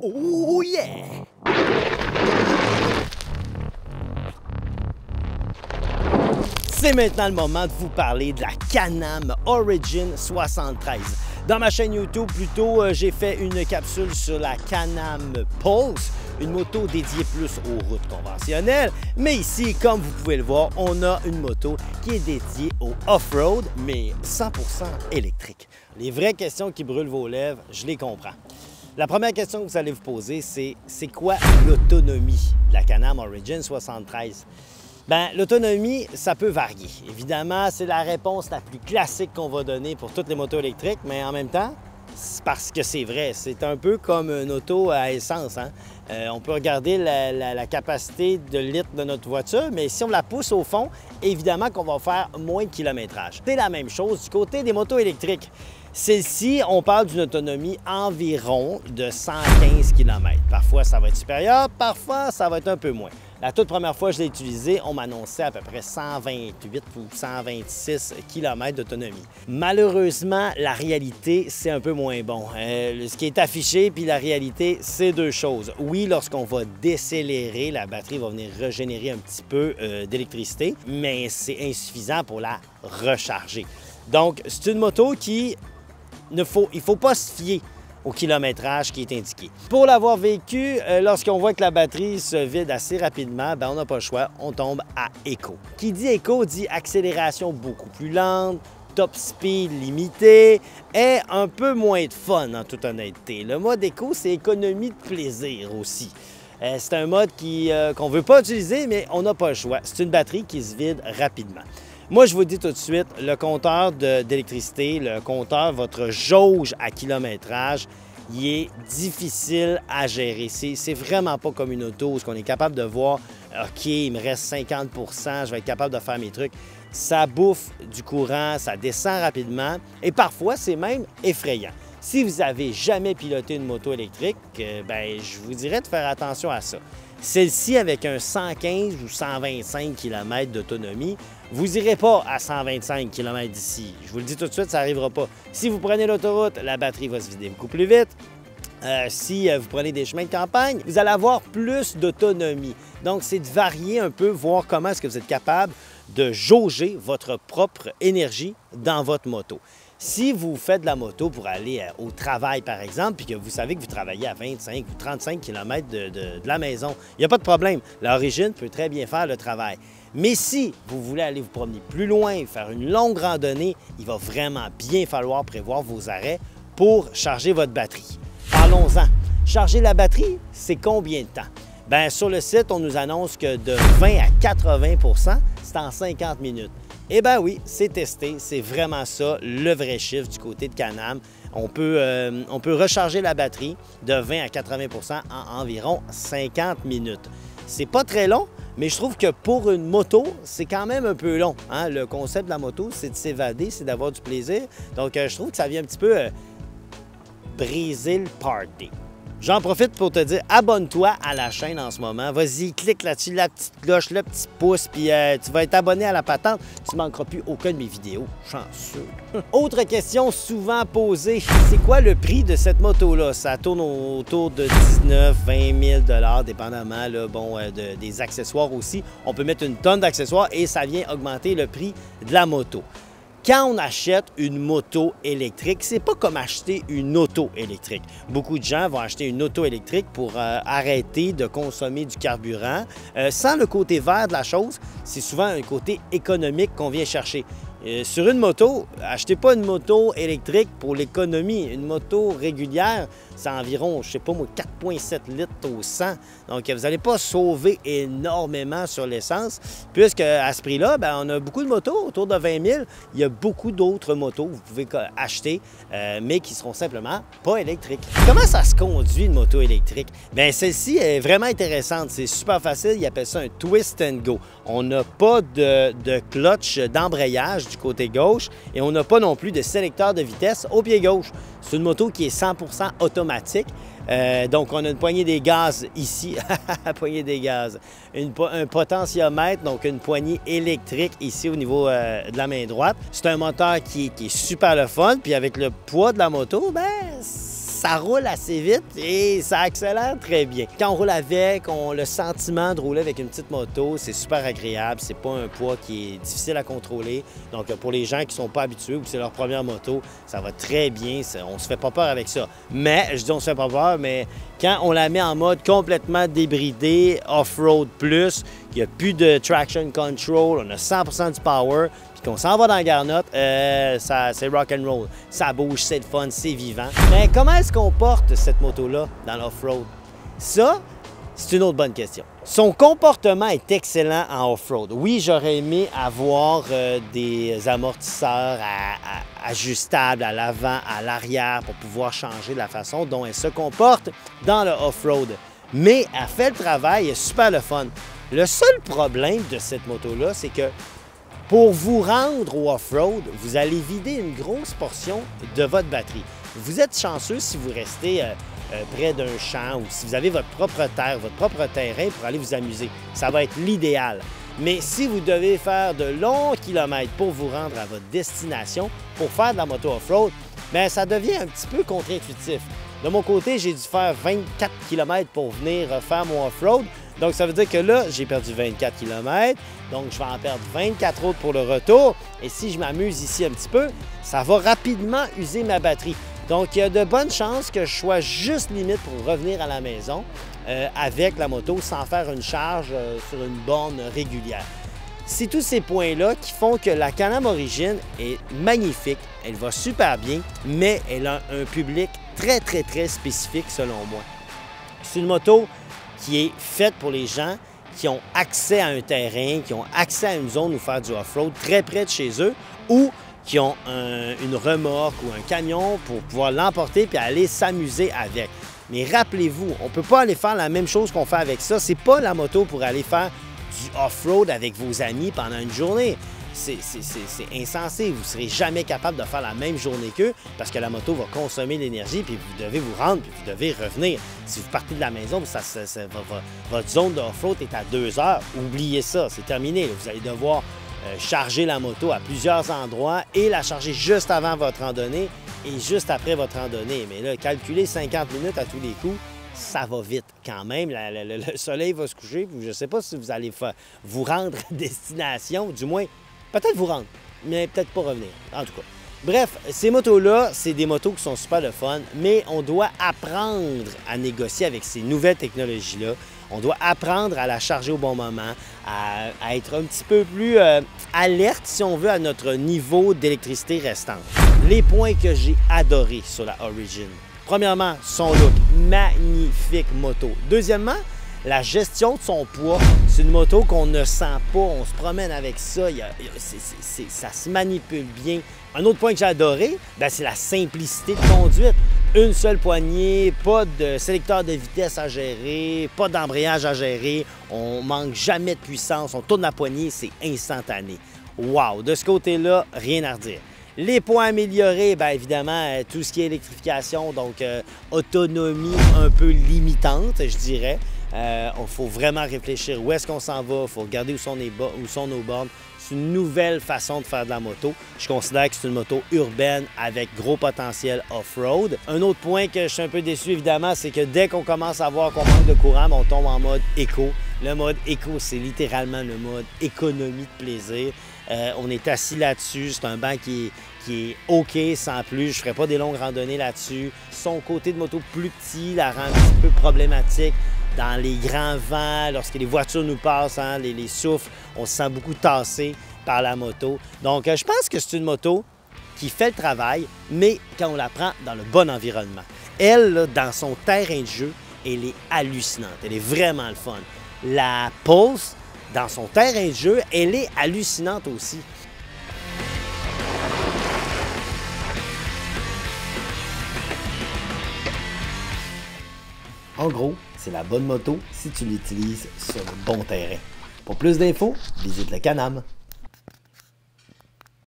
Oh yeah! C'est maintenant le moment de vous parler de la Can-Am Origin 73. Dans ma chaîne YouTube, plus tôt, j'ai fait une capsule sur la Can-Am Pulse, une moto dédiée plus aux routes conventionnelles. Mais ici, comme vous pouvez le voir, on a une moto qui est dédiée au off-road, mais 100% électrique. Les vraies questions qui brûlent vos lèvres, je les comprends. La première question que vous allez vous poser, c'est quoi l'autonomie de la Can-Am Origin 73? Bien, l'autonomie, ça peut varier. Évidemment, c'est la réponse la plus classique qu'on va donner pour toutes les motos électriques, mais en même temps, c'est parce que c'est vrai. C'est un peu comme une auto à essence, hein? On peut regarder la capacité de litres de notre voiture, mais si on la pousse au fond, évidemment qu'on va faire moins de kilométrage. C'est la même chose du côté des motos électriques. Celle-ci, on parle d'une autonomie environ de 115 km. Parfois, ça va être supérieur, parfois, ça va être un peu moins. La toute première fois que je l'ai utilisée, on m'annonçait à peu près 128 ou 126 km d'autonomie. Malheureusement, la réalité, c'est un peu moins bon. Ce qui est affiché puis la réalité, c'est deux choses. Oui, lorsqu'on va décélérer, la batterie va venir régénérer un petit peu d'électricité, mais c'est insuffisant pour la recharger. Donc, c'est une moto qui il ne faut pas se fier au kilométrage qui est indiqué. Pour l'avoir vécu, lorsqu'on voit que la batterie se vide assez rapidement, bien, on n'a pas le choix, on tombe à éco. Qui dit éco dit accélération beaucoup plus lente, top speed limité et un peu moins de fun en toute honnêteté. Le mode éco, c'est économie de plaisir aussi. C'est un mode qu'on ne veut pas utiliser, mais on n'a pas le choix. C'est une batterie qui se vide rapidement. Moi, je vous dis tout de suite, le compteur d'électricité, le compteur, votre jauge à kilométrage, il est difficile à gérer. C'est vraiment pas comme une auto où on est capable de voir, OK, il me reste 50 je vais être capable de faire mes trucs. Ça bouffe du courant, ça descend rapidement et parfois, c'est même effrayant. Si vous n'avez jamais piloté une moto électrique, bien, je vous dirais de faire attention à ça. Celle-ci, avec un 115 ou 125 km d'autonomie, vous n'irez pas à 125 km d'ici. Je vous le dis tout de suite, ça n'arrivera pas. Si vous prenez l'autoroute, la batterie va se vider beaucoup plus vite. Si vous prenez des chemins de campagne, vous allez avoir plus d'autonomie. Donc, c'est de varier un peu, voir comment est-ce que vous êtes capable de jauger votre propre énergie dans votre moto. Si vous faites de la moto pour aller au travail, par exemple, puis que vous savez que vous travaillez à 25 ou 35 km de la maison, il n'y a pas de problème. L'Origin peut très bien faire le travail. Mais si vous voulez aller vous promener plus loin, faire une longue randonnée, il va vraiment bien falloir prévoir vos arrêts pour charger votre batterie. Parlons-en. Charger la batterie, c'est combien de temps? Bien, sur le site, on nous annonce que de 20 à 80 c'est en 50 minutes. Eh bien oui, c'est testé, c'est vraiment ça, le vrai chiffre du côté de Can-Am. On peut recharger la batterie de 20 à 80 en environ 50 minutes. C'est pas très long, mais je trouve que pour une moto, c'est quand même un peu long, hein? Le concept de la moto, c'est de s'évader, c'est d'avoir du plaisir. Donc, je trouve que ça vient un petit peu briser le party. J'en profite pour te dire, abonne-toi à la chaîne en ce moment. Vas-y, clique là-dessus, la petite cloche, le petit pouce, puis tu vas être abonné à la patente. Tu ne manqueras plus aucune de mes vidéos. Chanceux. Autre question souvent posée, c'est quoi le prix de cette moto-là? Ça tourne autour de 19 000 20 000 dépendamment là, des accessoires aussi. On peut mettre une tonne d'accessoires et ça vient augmenter le prix de la moto. Quand on achète une moto électrique, c'est pas comme acheter une auto électrique. Beaucoup de gens vont acheter une auto électrique pour arrêter de consommer du carburant. Sans le côté vert de la chose, c'est souvent un côté économique qu'on vient chercher. Sur une moto, achetez pas une moto électrique pour l'économie. Une moto régulière, c'est environ, je sais pas moi, 4,7 litres au 100. Donc, vous n'allez pas sauver énormément sur l'essence, puisque à ce prix-là, bien, on a beaucoup de motos, autour de 20 000. Il y a beaucoup d'autres motos que vous pouvez acheter, mais qui seront simplement pas électriques. Comment ça se conduit une moto électrique? Bien, celle-ci est vraiment intéressante. C'est super facile. Ils appellent ça un twist and go. On n'a pas de clutch d'embrayage du côté gauche et on n'a pas non plus de sélecteur de vitesse au pied gauche. C'est une moto qui est 100% automatique. Donc, on a une poignée des gaz ici, poignée des gaz, un potentiomètre, donc une poignée électrique ici au niveau de la main droite. C'est un moteur qui est super le fun, puis avec le poids de la moto, ben ça roule assez vite et ça accélère très bien. Quand on roule avec, on a le sentiment de rouler avec une petite moto, c'est super agréable, c'est pas un poids qui est difficile à contrôler. Donc pour les gens qui sont pas habitués ou que c'est leur première moto, ça va très bien, on se fait pas peur avec ça. Mais, je dis on se fait pas peur, mais quand on la met en mode complètement débridé, off-road plus, qu'il n'y a plus de traction control, on a 100% du power, puis qu'on s'en va dans la garnotte, c'est rock and roll. Ça bouge, c'est le fun, c'est vivant. Mais comment est-ce qu'on porte cette moto-là dans l'off-road? Ça, c'est une autre bonne question. Son comportement est excellent en off-road. Oui, j'aurais aimé avoir des amortisseurs ajustables à l'avant, à l'arrière pour pouvoir changer la façon dont elle se comporte dans le off-road. Mais elle fait le travail, elle est super le fun. Le seul problème de cette moto-là, c'est que pour vous rendre au off-road, vous allez vider une grosse portion de votre batterie. Vous êtes chanceux si vous restez près d'un champ ou si vous avez votre propre terre, votre propre terrain pour aller vous amuser. Ça va être l'idéal. Mais si vous devez faire de longs kilomètres pour vous rendre à votre destination, pour faire de la moto off-road, bien, ça devient un petit peu contre-intuitif. De mon côté, j'ai dû faire 24 km pour venir faire mon off-road. Donc, ça veut dire que là, j'ai perdu 24 km. Donc, je vais en perdre 24 autres pour le retour. Et si je m'amuse ici un petit peu, ça va rapidement user ma batterie. Donc, il y a de bonnes chances que je sois juste limite pour revenir à la maison avec la moto sans faire une charge sur une borne régulière. C'est tous ces points-là qui font que la Can-Am Origin est magnifique, elle va super bien, mais elle a un public très, très, très spécifique selon moi. C'est une moto qui est faite pour les gens qui ont accès à un terrain, qui ont accès à une zone où faire du off-road très près de chez eux ou qui ont une remorque ou un camion pour pouvoir l'emporter puis aller s'amuser avec. Mais rappelez-vous, on ne peut pas aller faire la même chose qu'on fait avec ça. C'est pas la moto pour aller faire du off-road avec vos amis pendant une journée. C'est insensé. Vous ne serez jamais capable de faire la même journée qu'eux parce que la moto va consommer de l'énergie puis vous devez vous rendre puis vous devez revenir. Si vous partez de la maison, votre zone de off-road est à 2 heures. Oubliez ça, c'est terminé. Vous allez devoir charger la moto à plusieurs endroits et la charger juste avant votre randonnée et juste après votre randonnée. Mais là, calculer 50 minutes à tous les coups, ça va vite quand même. Le soleil va se coucher. Puis je ne sais pas si vous allez vous rendre à destination, du moins, peut-être vous rendre, mais peut-être pas revenir, en tout cas. Bref, ces motos-là, c'est des motos qui sont super le fun, mais on doit apprendre à négocier avec ces nouvelles technologies-là. On doit apprendre à la charger au bon moment, à être un petit peu plus alerte, si on veut, à notre niveau d'électricité restante. Les points que j'ai adorés sur la Origin. Premièrement, son look, magnifique moto. Deuxièmement, la gestion de son poids, c'est une moto qu'on ne sent pas, on se promène avec ça, ça se manipule bien. Un autre point que j'ai adoré, c'est la simplicité de conduite. Une seule poignée, pas de sélecteur de vitesse à gérer, pas d'embrayage à gérer, on manque jamais de puissance, on tourne la poignée, c'est instantané. Wow! De ce côté-là, rien à redire. Les points améliorés, bien évidemment, tout ce qui est électrification, donc autonomie un peu limitante, je dirais. Il faut vraiment réfléchir où est-ce qu'on s'en va, il faut regarder où sont nos bornes. C'est une nouvelle façon de faire de la moto. Je considère que c'est une moto urbaine avec gros potentiel off-road. Un autre point que je suis un peu déçu, évidemment, c'est que dès qu'on commence à voir qu'on manque de courant, on tombe en mode éco. Le mode éco, c'est littéralement le mode économie de plaisir. On est assis là-dessus, c'est un banc qui est OK sans plus. Je ne ferai pas des longues randonnées là-dessus. Son côté de moto plus petit la rend un petit peu problématique. Dans les grands vents, lorsque les voitures nous passent, les souffles, on se sent beaucoup tassé par la moto. Donc, je pense que c'est une moto qui fait le travail, mais quand on la prend dans le bon environnement. Elle, là, dans son terrain de jeu, elle est hallucinante. Elle est vraiment le fun. La Pulse, dans son terrain de jeu, elle est hallucinante aussi. En gros, c'est la bonne moto si tu l'utilises sur le bon terrain. Pour plus d'infos, visite le Can-Am.